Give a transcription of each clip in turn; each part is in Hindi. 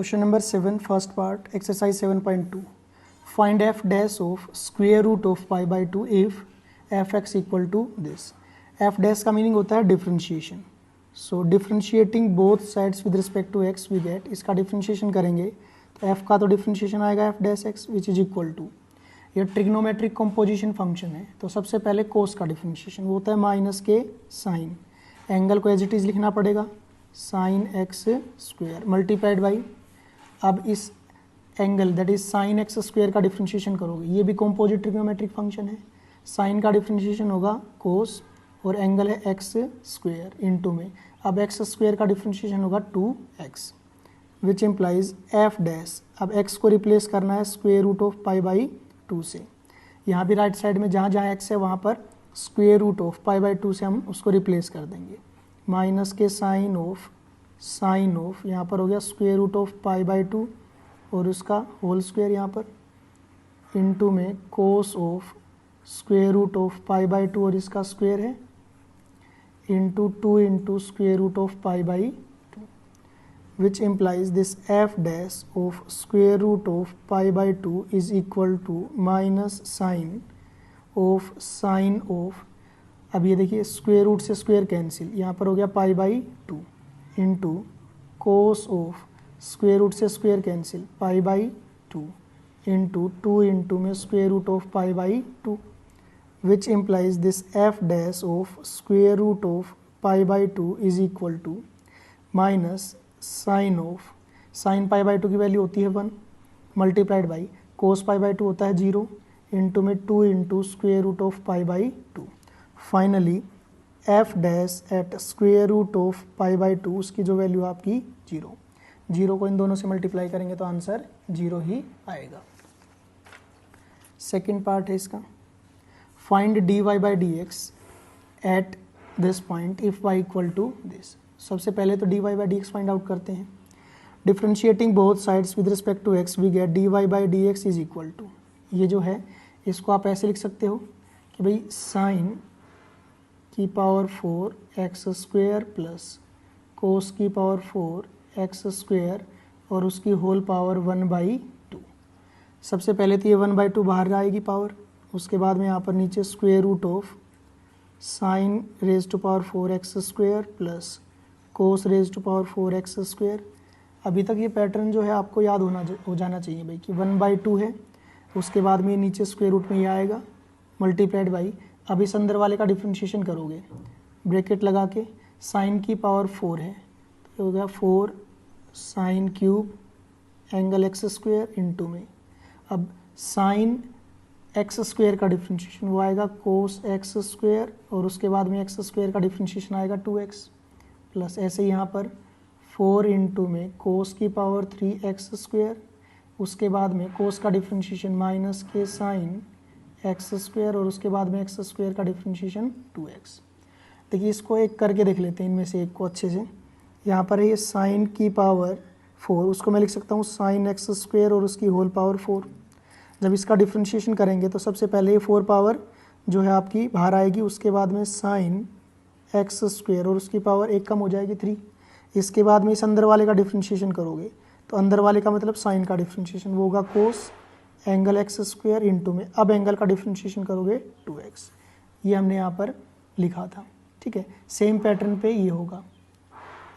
Question number 7, first part, exercise 7.2. Find f dash of square root of pi by 2 if fx equal to this. f dash का मीनिंग होता है differentiation. So differentiating both sides with respect to x we get, इसका डिफ्रेंशिएशन करेंगे तो f का तो डिफ्रेंशिएशन आएगा f dash x which is equal to, ये ट्रिग्नोमेट्रिक कंपोजिशन फंक्शन है. तो सबसे पहले कोस का डिफ्रेंशिएशन वो होता है माइनस के साइन, एंगल को एज इट इज लिखना पड़ेगा sine x square multiplied by, अब इस angle that is sine x square का डिफ्रेंशिएशन करोगे, ये भी कंपोजिट ट्रिग्नोमेट्रिक फंक्शन है. साइन का डिफ्रेंशिएशन होगा कोस और एंगल है एक्स स्क्वेयर इनटू में, अब एक्स स्क्वेयर का डिफ्रेंशिएशन होगा 2x which implies f dash. अब x को रिप्लेस करना है square root of pi by 2 से. यहाँ भी राइट साइड में जहाँ जहाँ x है वहाँ पर square root of pi by 2 से हम उसको रिप्लेस कर देंगे. माइनस के साइन ऑफ यहाँ पर हो गया square root of pi by 2 और उसका होल स्क्वेयर यहाँ पर इनटू में cos of square root of pi by 2 और इसका स्क्वेयर है into 2 into square root of pi by 2 which implies this f dash of square root of pi by 2 is equal to minus sine of. अब ये देखिए स्क्वेयर रूट से स्क्वेयर कैंसिल, यहाँ पर हो गया पाई by 2 into cos of square root से square cancel pi by 2 into 2 into में square root of pi by 2 which implies this f dash of square root of pi by 2 is equal to minus sin pi by 2 की वैल्यू होती है 1 multiplied by cos pi by 2 होता है 0 इंटू में 2 into square root of pi by 2. Finally f dash at square root of pi by 2 उसकी जो वैल्यू आपकी 0 को इन दोनों से मल्टीप्लाई करेंगे तो आंसर 0 ही आएगा. सेकेंड पार्ट है इसका, find dy by dx at this point if y equal to this. सबसे पहले तो dy by dx find out करते हैं. Differentiating both sides with respect to x we get dy by dx is equal to, ये जो है इसको आप ऐसे लिख सकते हो कि भाई साइन की पावर 4 एक्स स्क्वेयर प्लस कोस की पावर 4 एक्स स्क्वेयर और उसकी होल पावर 1/2. सबसे पहले तो ये 1/2 बाहर आएगी पावर, उसके बाद में यहाँ पर नीचे square root of sine raise to power 4x square plus cos raise to power 4x square. अभी तक ये पैटर्न जो है आपको याद हो जाना चाहिए भाई कि 1/2 है, उसके बाद में नीचे स्क्वेयर रूट में ये आएगा मल्टीप्लाइड बाई, अब इस अंदर वाले का डिफ्रेंशिएशन करोगे ब्रैकेट लगा के, साइन की पावर 4 है तो हो गया 4 sine cube angle x square into में, अब साइन एक्स स्क्वेयर का डिफ्रेंशिएशन वो आएगा कोस एक्स स्क्वेयर और उसके बाद में एक्स स्क्वेयर का डिफ्रेंशिएशन आएगा 2x प्लस ऐसे यहाँ पर 4 इंटू में कोस की पावर 3x स्क्वेयर, उसके बाद में कोस का डिफ्रेंशिएशन माइनस के साइन एक्स स्क्वेयर और उसके बाद में एक्स स्क्वेयर का डिफ्रेंशिएशन 2x. देखिए इसको एक करके देख लेते हैं इनमें से एक को अच्छे से. यहाँ पर है ये साइन की पावर 4, उसको मैं लिख सकता हूँ साइन एक्स स्क्वेयर और उसकी होल पावर 4. जब इसका डिफ्रेंशिएशन करेंगे तो सबसे पहले ये 4 पावर जो है आपकी बाहर आएगी, उसके बाद में साइन एक्स स्क्वेयर और उसकी पावर 1 कम हो जाएगी 3. इसके बाद में इस अंदर वाले का डिफ्रेंशिएशन करोगे तो अंदर वाले का मतलब साइन का डिफ्रेंशिएशन वो होगा कोस एंगल एक्स स्क्वेयर इंटू में, अब एंगल का डिफ्रेंशिएशन करोगे 2x. ये हमने यहाँ पर लिखा था, ठीक है. सेम पैटर्न पे ये होगा.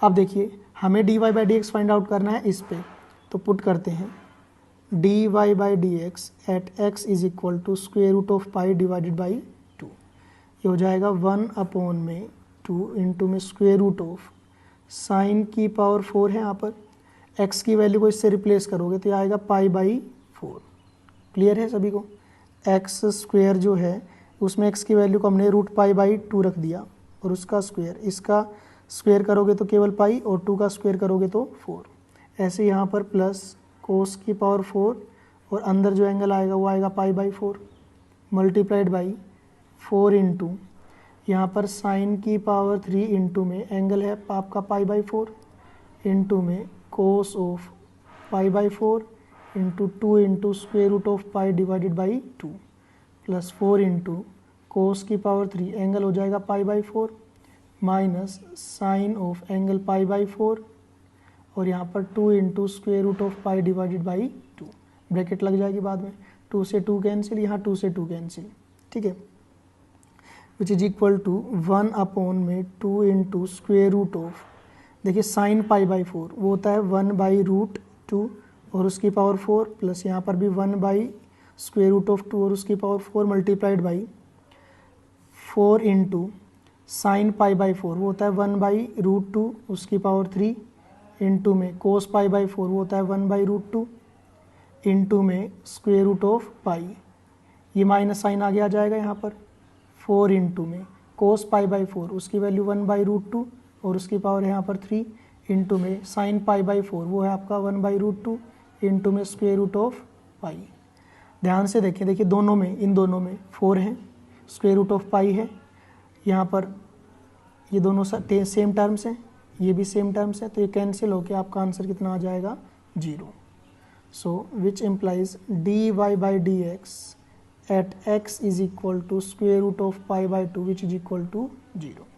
अब देखिए हमें dy by dx find out करना है इस पे, तो पुट करते हैं dy by dx at x is equal to square root of pi divided by 2. ये हो जाएगा 1/2 इंटू में स्क्वेयर रूट ऑफ साइन की पावर 4 है, यहाँ पर x की वैल्यू को इससे रिप्लेस करोगे तो ये आएगा पाई बाई 4. क्लियर है सभी को. एक्स स्क्वेयर जो है उसमें x की वैल्यू को हमने रूट पाई बाई 2 रख दिया और उसका स्क्वेयर, इसका स्क्वेयर करोगे तो केवल पाई और 2 का स्क्वेयर करोगे तो 4. ऐसे यहाँ पर प्लस कोस की पावर 4 और अंदर जो एंगल आएगा वो आएगा पाई बाई 4 मल्टीप्लाइड बाई 4 इंटू यहाँ पर साइन की पावर 3 इंटू में एंगल है आपका पाई बाई 4 इंटू में cos of pi by 4 into 2 into square root of pi divided by 2 plus 4 into cos की पावर 3 एंगल हो जाएगा pi by 4 minus sine of angle pi by 4 और यहाँ पर 2 into square root of pi divided by 2, bracket लग जाएगी बाद में, 2 से 2 कैंसिल, यहाँ 2 से 2 कैंसिल, ठीक है, which is equal to 1 upon में 2 इंटू स्क्वेयर रूट ऑफ, देखिए साइन पाई बाई 4 वो होता है 1 बाई रूट 2 और उसकी पावर 4, प्लस यहाँ पर भी 1 बाई स्क्वेयर रूट ऑफ 2 और उसकी power 4 multiplied by 4 into sine pi by 4 वो होता है 1 बाई रूट 2 उसकी पावर 3 इंटू में कोस पाई बाई 4 वो होता है 1 बाई रूट 2 इंटू में स्क्वेयर रूट ऑफ पाई, ये माइनस साइन आगे आ जाएगा यहाँ पर, 4 इंटू में कोस पाई बाई 4 उसकी वैल्यू 1 बाई रूट 2 और उसकी पावर है यहाँ पर 3 इंटू में साइन पाई बाई 4 वो है आपका 1 बाई रूट 2 इंटू में स्क्वेयर रूट ऑफ पाई। ध्यान से देखें, देखिए दोनों में, इन दोनों में 4 है, स्क्वेयर रूट ऑफ पाई है, यहाँ पर ये दोनों सेम टर्म्स हैं, ये भी सेम टर्म्स है, तो ये कैंसिल होकर आपका आंसर कितना आ जाएगा 0। So which implies d y by d x at x is equal to square root of pi by 2 which is equal to 0।